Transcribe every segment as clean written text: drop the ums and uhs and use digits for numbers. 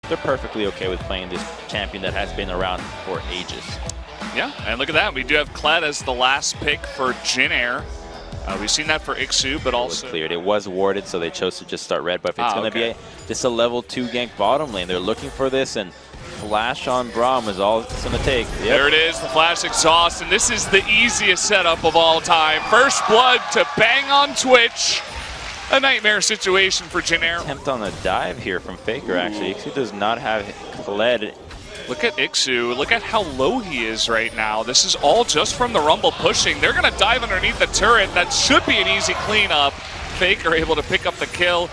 They're perfectly okay with playing this champion that has been around for ages. Yeah, and look at that. We do have Kled as the last pick for Jin Air. We've seen that for Ixu, but also... Cleared. It was warded, so they chose to just start red. But if it's going to be just a level 2 gank bottom lane, they're looking for this, and flash on Braum is all it's going to take. Yep. There it is, the flash exhaust, and this is the easiest setup of all time. First blood to bang on Twitch. A nightmare situation for Jin Air. Attempt on a dive here from Faker, actually. Ixu does not have Kled. Look at Ixu. Look at how low he is right now. This is all just from the Rumble pushing. They're going to dive underneath the turret. That should be an easy cleanup. Faker able to pick up the kill.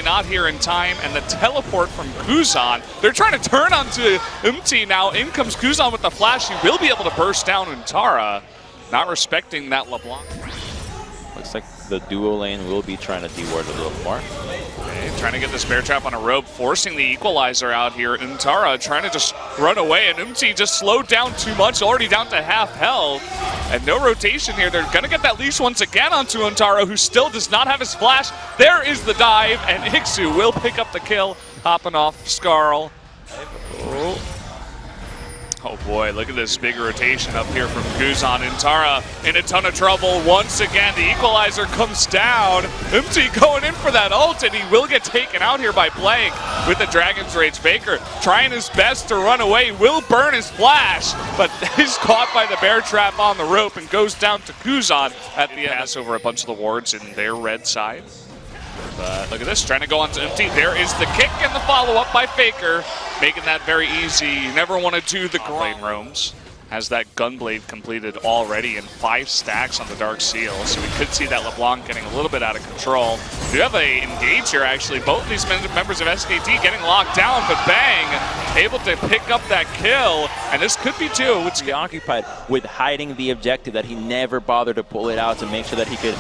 not here in time, and the teleport from Kuzan. They're trying to turn onto now. In comes Kuzan with the flash. He will be able to burst down Untara. Not respecting that LeBlanc. Looks like the duo lane will be trying to deward a little more. Okay, trying to get this bear trap on a rope, forcing the equalizer out here. Untara trying to just run away, and just slowed down too much, already down to half health. And no rotation here. They're going to get that leash once again onto Untara, who still does not have his flash. There is the dive, and Ixu will pick up the kill, hopping off Skarl. Oh boy, look at this big rotation up here from Kuzan. Untara in a ton of trouble once again. The equalizer comes down. Going in for that ult, and he will get taken out here by Blank with the Dragon's Rage. Faker trying his best to run away, will burn his flash, but is caught by the bear trap on the rope and goes down to Kuzan at the end. Pass over a bunch of the wards in their red side. But look at this, trying to go on to Empty. There is the kick and the follow-up by Faker, making that very easy. You never want to do the grind. Roams has that Gunblade completed already in 5 stacks on the Dark Seal, so we could see that LeBlanc getting a little bit out of control. We do have a engage here, actually. Both of these members of SKT getting locked down, but Bang able to pick up that kill, and this could be two. Which occupied with hiding the objective that he never bothered to pull it out to make sure that he could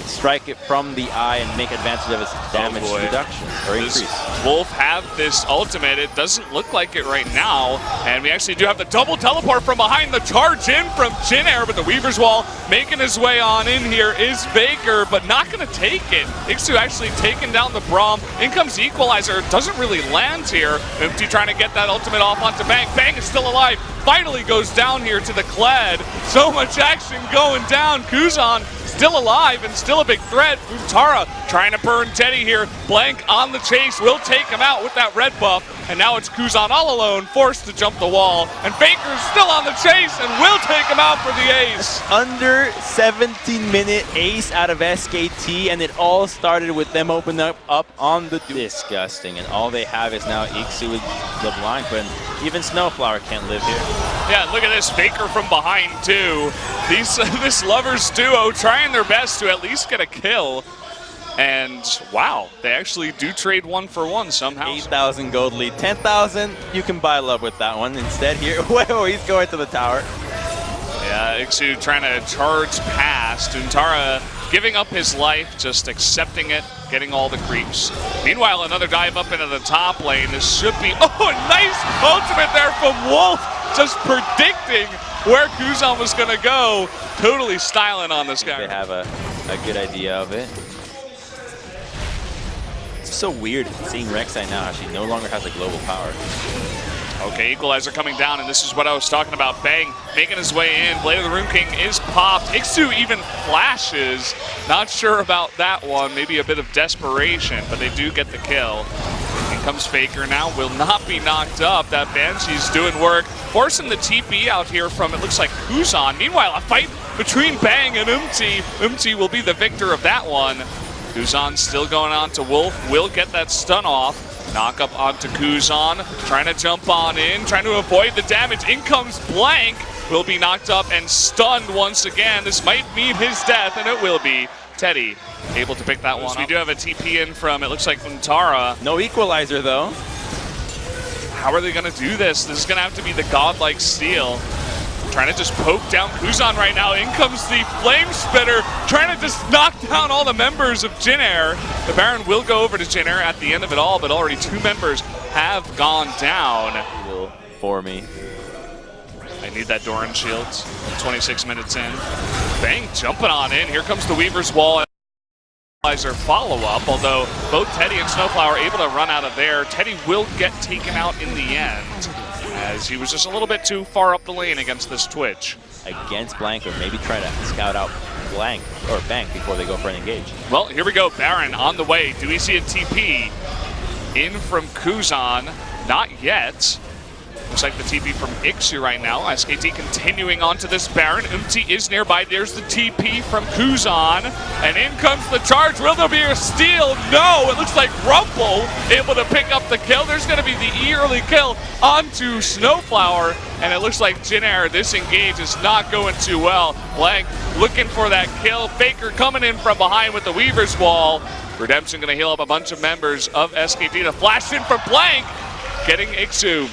strike it from the eye and make advantage of his damage reduction or increase. Wolf have this ultimate. It doesn't look like it right now, and we actually do have the double teleport from behind. The charge in from Jin Air, but the Weaver's Wall making his way on in here is Faker, but not going to take it. Ixu actually taking down the Braum. In comes the equalizer. Doesn't really land here. Empty trying to get that ultimate off onto Bang. Bang is still alive. Finally goes down here to the Kled. So much action going down. Kuzan still alive and still a big threat. Untara trying to burn Teddy here. Blank on the chase, will take him out with that red buff. And now it's Kuzan all alone, forced to jump the wall. And Faker's still on the chase and will take him out for the ace. Under 17-minute ace out of SKT, and it all started with them opening up on the... Disgusting, and all they have is now Ixu with LeBlanc, but even Snowflower can't live here. Yeah, look at this, Faker from behind too. This Lovers duo trying their best to at least get a kill. And wow, they actually do trade 1 for 1 somehow. 8,000 gold lead, 10,000, you can buy love with that one. Instead here, whoa, he's going to the tower. Yeah, Ixu trying to charge past. Untara giving up his life, just accepting it, getting all the creeps. Meanwhile, another dive up into the top lane. This should be, oh, a nice ultimate there from Wolf, just predicting where Kuzan was going to go. Totally styling on this guy. They have a good idea of it. It's so weird seeing Rek'Sai now actually no longer has a global power. Okay, equalizer coming down, and this is what I was talking about. Bang making his way in. Blade of the Rune King is popped. Ixu even flashes. Not sure about that one. Maybe a bit of desperation, but they do get the kill. In comes Faker now. Will not be knocked up. That Banshee's doing work. Forcing the TP out here from, it looks like, Kuzan. Meanwhile, a fight between Bang and Umti. Umti will be the victor of that one. Kuzan still going on to Wolf. Will get that stun off. Knock up onto Kuzan, trying to jump on in, trying to avoid the damage. In comes Blank, will be knocked up and stunned once again. This might mean his death, and it will be. Teddy able to pick that one up. We do have a TP in from, it looks like, Untara. No equalizer, though. How are they going to do this? This is going to have to be the godlike steal. Trying to just poke down Kuzan right now. In comes the Flame Spitter, trying to just knock down all the members of Jin Air. The Baron will go over to Jin Air at the end of it all, but already 2 members have gone down. For me. I need that Doran shield. 26 minutes in. Bang jumping on in. Here comes the Weaver's Wall. follow-up, although both Teddy and Snowflower are able to run out of there. Teddy will get taken out in the end, as he was just a little bit too far up the lane against this Twitch. Against Blank, or maybe try to scout out Blank or Bank before they go for an engage. Well, here we go. Baron on the way. Do we see a TP in from Kuzan? Not yet. Looks like the TP from Ixu right now. SKT continuing onto this Baron. Umti is nearby. There's the TP from Kuzan. And in comes the charge. Will there be a steal? No! It looks like Rumble able to pick up the kill. There's going to be the early kill onto Snowflower. And it looks like Jin Air, this engage is not going too well. Blank looking for that kill. Faker coming in from behind with the Weaver's Wall. Redemption going to heal up a bunch of members of SKT. The flash in from Blank, getting Ixu,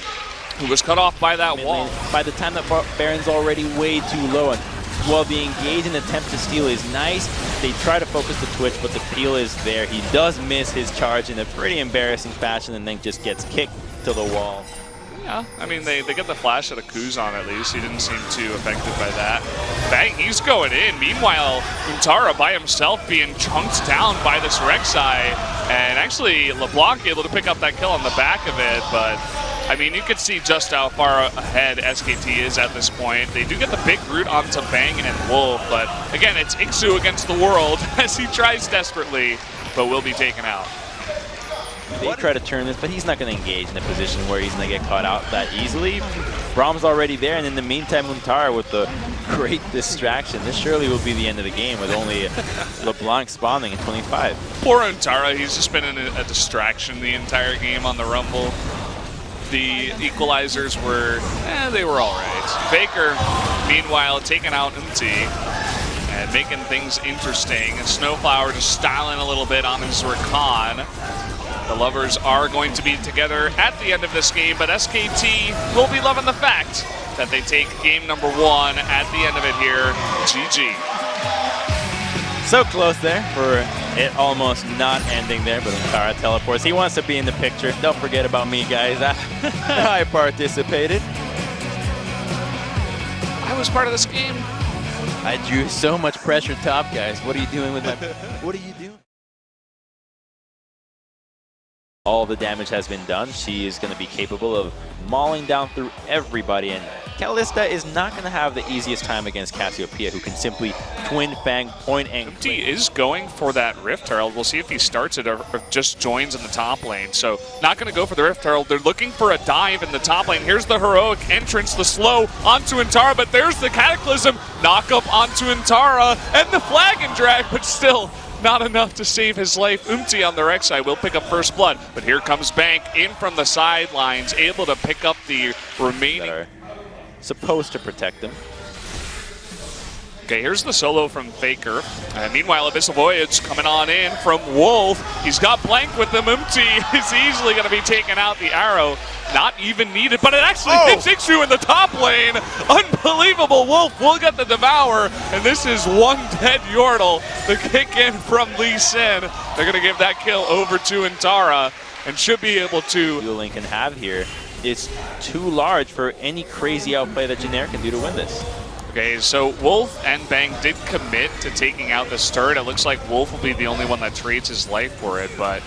who was cut off by that wall. By the time that Baron's already way too low, and while the engage and attempt to steal is nice, they try to focus the Twitch, but the peel is there. He does miss his charge in a pretty embarrassing fashion and then just gets kicked to the wall. Yeah, I mean, they get the flash out of Kuzan at least. He didn't seem too affected by that. Bang, he's going in. Meanwhile, Untara by himself being chunked down by this Rek'Sai. And actually, LeBlanc able to pick up that kill on the back of it, but I mean, you can see just how far ahead SKT is at this point. They do get the big root onto Bang and Wolf, but again, it's Ixu against the world as he tries desperately, but will be taken out. They try to turn this, but he's not going to engage in a position where he's going to get caught out that easily. Brahm's already there, and in the meantime, Untara with the great distraction. This surely will be the end of the game with only LeBlanc spawning in 25. Poor Untara, he's just been in a distraction the entire game on the Rumble. The equalizers were, they were all right. Faker, meanwhile, taking out Umti and making things interesting. And Snowflower just styling a little bit on his Rakan. The lovers are going to be together at the end of this game, but SKT will be loving the fact that they take game number 1 at the end of it here. GG. So close there for it almost not ending there, but Untara teleports. He wants to be in the picture. Don't forget about me, guys. I participated. I was part of this game. I drew so much pressure top, guys. What are you doing with my... What are you doing? All the damage has been done. She is going to be capable of mauling down through everybody, and Kalista is not going to have the easiest time against Cassiopeia, who can simply twin fang point and Empty is going for that Rift Herald. We'll see if he starts it or just joins in the top lane. So not going to go for the Rift Herald. They're looking for a dive in the top lane. Here's the heroic entrance, the slow onto Untara, but there's the Cataclysm knock up onto Untara and the flag and drag, but still not enough to save his life. Umti on the Rek'Sai will pick up first blood, but here comes Bank in from the sidelines, able to pick up the remaining. That are supposed to protect him. Okay, here's the solo from Faker. And meanwhile, Abyssal Voyage coming on in from Wolf. He's got Blank with him. Umti is easily going to be taken out. The arrow not even needed, but it actually hits Ixu in the top lane. Unbelievable. Wolf will get the Devour, and this is one dead Yordle. The kick in from Lee Sin. They're going to give that kill over to Untara and should be able to. Dueling can have here is too large for any crazy outplay that Jin Air can do to win this. Okay, so Wolf and Bang did commit to taking out this turret. It looks like Wolf will be the only one that trades his life for it, but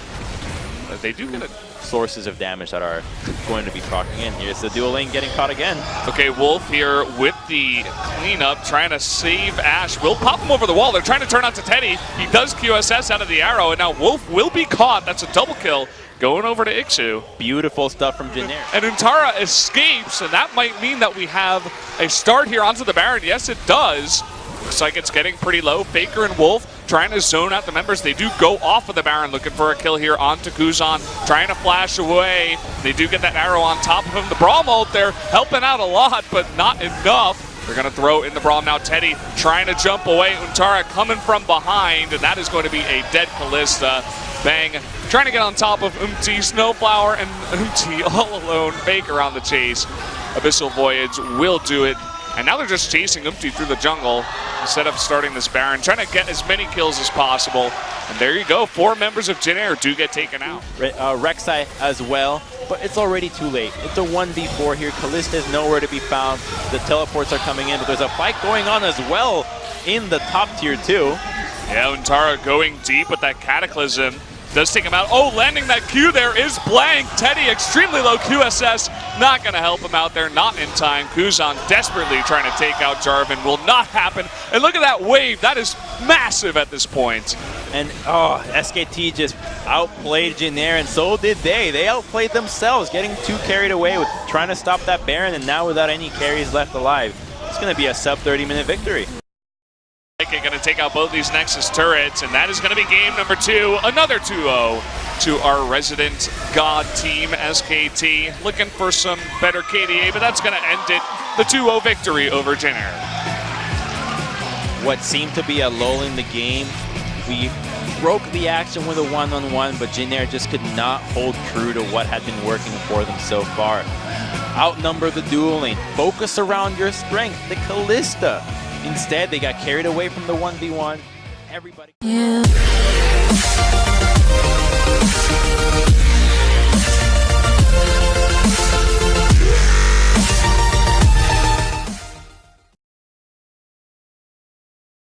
they do get sources of damage that are going to be proccing in. Here's the dual lane getting caught again. Okay, Wolf here with the cleanup, trying to save Ashe. Will pop him over the wall. They're trying to turn out to Teddy. He does QSS out of the arrow, and now Wolf will be caught. That's a double kill. Going over to Ixu. Beautiful stuff from Jin Air. And Untara escapes, and that might mean that we have a start here onto the Baron. Yes, it does. Looks like it's getting pretty low. Faker and Wolf trying to zone out the members. They do go off of the Baron, looking for a kill here onto Kuzan, trying to flash away. They do get that arrow on top of him. The Braum ult there helping out a lot, but not enough. They're going to throw in the Braum now. Teddy trying to jump away. Untara coming from behind, and that is going to be a dead Kalista. Bang, trying to get on top of Umti, Snowflower, and Umti all alone. Faker on the chase. Abyssal Voyage will do it. And now they're just chasing Umti through the jungle instead of starting this Baron, trying to get as many kills as possible. And there you go, 4 members of Jin Air do get taken out. Rek'Sai as well, but it's already too late. It's a 1v4 here. Kalista is nowhere to be found. The teleports are coming in, but there's a fight going on as well in the top tier 2. Yeah, Untara going deep with that Cataclysm. Does take him out. Oh, landing that Q there is blank. Teddy extremely low QSS. Not going to help him out there. Not in time. Kuzan desperately trying to take out Jarvan. Will not happen. And look at that wave. That is massive at this point. And SKT just outplayed Jin Air, and so did they. They outplayed themselves, getting too carried away with trying to stop that Baron, and now without any carries left alive. It's going to be a sub 30-minute victory. Going to take out both these Nexus turrets, and that is going to be game number 2. Another 2-0 to our resident god team, SKT. Looking for some better KDA, but that's going to end it. The 2-0 victory over Jin Air. What seemed to be a lull in the game, we broke the action with a one-on-one, but Jin Air just could not hold true to what had been working for them so far. Outnumber the duel lane, focus around your strength, the Kalista. Instead, they got carried away from the 1v1. Everybody.